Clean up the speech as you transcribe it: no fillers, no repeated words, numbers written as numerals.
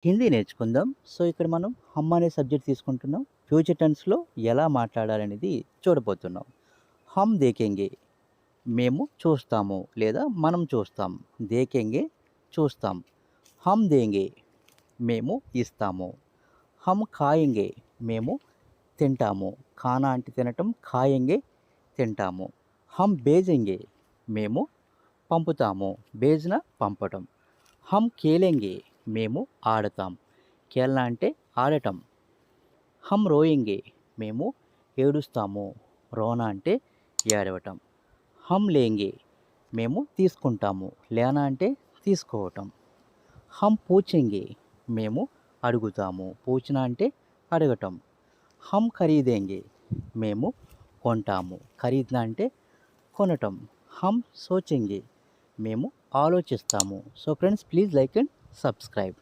హిందీ నేర్చుకుందాం. సో, ఇక్కడ మనం హమ్ అనే సబ్జెక్ట్ తీసుకుంటున్నాం. ఫ్యూచర్ టెన్స్‌లో ఎలా మాట్లాడాలనేది చూడబోతున్నాం. హమ్ దేఖెంగే మేము చూస్తాము లేదా మనం చూస్తాం. దేఖెంగే చూస్తాం. హమ్ దేంగే మేము ఇస్తాము. హమ్ ఖాయేంగే మేము తింటాము. ఖానా అంటే తినటం, ఖాయేంగే తింటాము. హమ్ భేజెంగే మేము పంపుతాము. భేజ్నా పంపటం. హమ్ ఖేలెంగే మేము ఆడతాం. ఖేల్నా అంటే ఆడటం. హమ్ రోయేంగే మేము ఏడుస్తాము. రోనా అంటే ఏడవటం. హమ్ లేంగే మేము తీసుకుంటాము. లేనా అంటే తీసుకోవటం. హమ్ పూచెంగే మేము అడుగుతాము. పూచనా అంటే అడగటం. హమ్ ఖరీదేంగే మేము కొంటాము. ఖరీద్నా అంటే కొనటం. హమ్ సోచెంగే మేము ఆలోచిస్తాము. So friends, please like and subscribe.